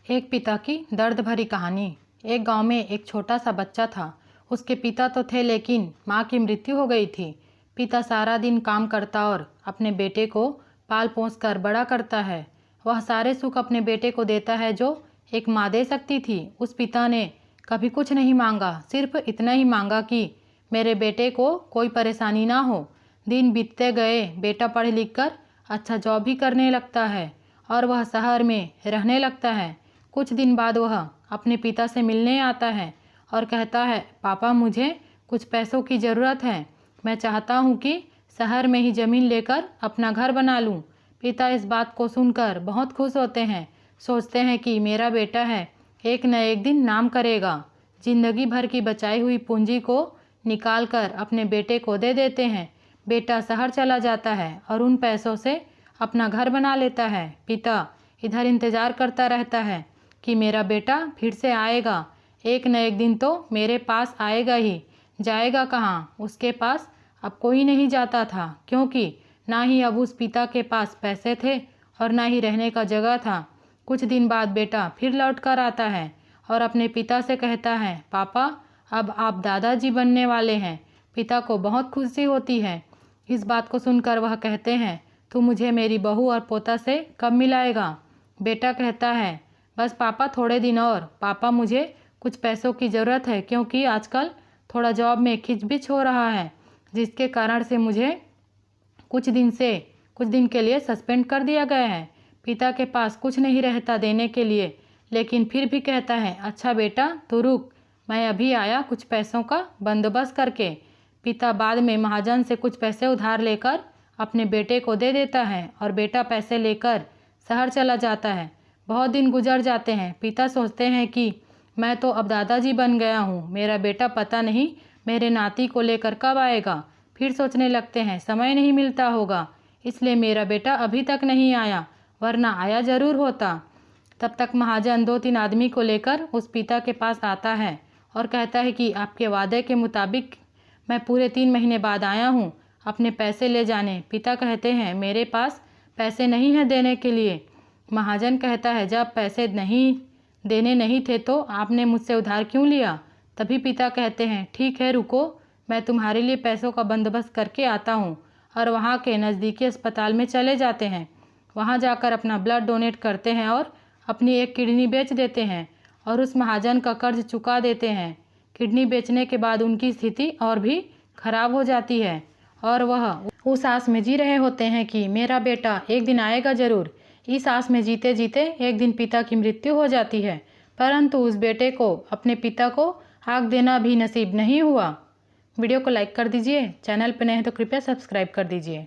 एक पिता की दर्द भरी कहानी। एक गांव में एक छोटा सा बच्चा था। उसके पिता तो थे लेकिन माँ की मृत्यु हो गई थी। पिता सारा दिन काम करता और अपने बेटे को पाल पोस कर बड़ा करता है। वह सारे सुख अपने बेटे को देता है जो एक माँ दे सकती थी। उस पिता ने कभी कुछ नहीं मांगा, सिर्फ इतना ही मांगा कि मेरे बेटे को कोई परेशानी ना हो। दिन बीतते गए, बेटा पढ़ लिख कर अच्छा जॉब भी करने लगता है और वह शहर में रहने लगता है। कुछ दिन बाद वह अपने पिता से मिलने आता है और कहता है, पापा मुझे कुछ पैसों की ज़रूरत है। मैं चाहता हूँ कि शहर में ही ज़मीन लेकर अपना घर बना लूँ। पिता इस बात को सुनकर बहुत खुश होते हैं। सोचते हैं कि मेरा बेटा है, एक न एक दिन नाम करेगा। जिंदगी भर की बचाई हुई पूंजी को निकाल कर अपने बेटे को दे देते हैं। बेटा शहर चला जाता है और उन पैसों से अपना घर बना लेता है। पिता इधर इंतज़ार करता रहता है कि मेरा बेटा फिर से आएगा, एक न एक दिन तो मेरे पास आएगा ही। जाएगा कहाँ? उसके पास अब कोई नहीं जाता था, क्योंकि ना ही अब उस पिता के पास पैसे थे और ना ही रहने का जगह था। कुछ दिन बाद बेटा फिर लौट कर आता है और अपने पिता से कहता है, पापा अब आप दादाजी बनने वाले हैं। पिता को बहुत खुशी होती है। इस बात को सुनकर वह कहते हैं, तू मुझे मेरी बहू और पोता से कब मिलाएगा? बेटा कहता है, बस पापा थोड़े दिन और। पापा मुझे कुछ पैसों की ज़रूरत है, क्योंकि आजकल थोड़ा जॉब में खिंचबिच हो रहा है, जिसके कारण से मुझे कुछ दिन के लिए सस्पेंड कर दिया गया है। पिता के पास कुछ नहीं रहता देने के लिए, लेकिन फिर भी कहता है, अच्छा बेटा तू रुक, मैं अभी आया कुछ पैसों का बंदोबस्त करके। पिता बाद में महाजन से कुछ पैसे उधार लेकर अपने बेटे को दे देता है और बेटा पैसे लेकर शहर चला जाता है। बहुत दिन गुजर जाते हैं। पिता सोचते हैं कि मैं तो अब दादाजी बन गया हूँ, मेरा बेटा पता नहीं मेरे नाती को लेकर कब आएगा। फिर सोचने लगते हैं, समय नहीं मिलता होगा, इसलिए मेरा बेटा अभी तक नहीं आया, वरना आया ज़रूर होता। तब तक महाजन 2-3 आदमी को लेकर उस पिता के पास आता है और कहता है कि आपके वादे के मुताबिक मैं पूरे 3 महीने बाद आया हूँ अपने पैसे ले जाने। पिता कहते हैं, मेरे पास पैसे नहीं हैं देने के लिए। महाजन कहता है, जब पैसे देने नहीं थे तो आपने मुझसे उधार क्यों लिया? तभी पिता कहते हैं, ठीक है रुको, मैं तुम्हारे लिए पैसों का बंदोबस्त करके आता हूँ। और वहाँ के नज़दीकी अस्पताल में चले जाते हैं। वहाँ जाकर अपना ब्लड डोनेट करते हैं और अपनी एक किडनी बेच देते हैं और उस महाजन का कर्ज चुका देते हैं। किडनी बेचने के बाद उनकी स्थिति और भी खराब हो जाती है और वह उस आस में जी रहे होते हैं कि मेरा बेटा एक दिन आएगा ज़रूर। इस आस में जीते जीते एक दिन पिता की मृत्यु हो जाती है, परंतु उस बेटे को अपने पिता को आग देना भी नसीब नहीं हुआ। वीडियो को लाइक कर दीजिए, चैनल पर नए हैं तो कृपया सब्सक्राइब कर दीजिए।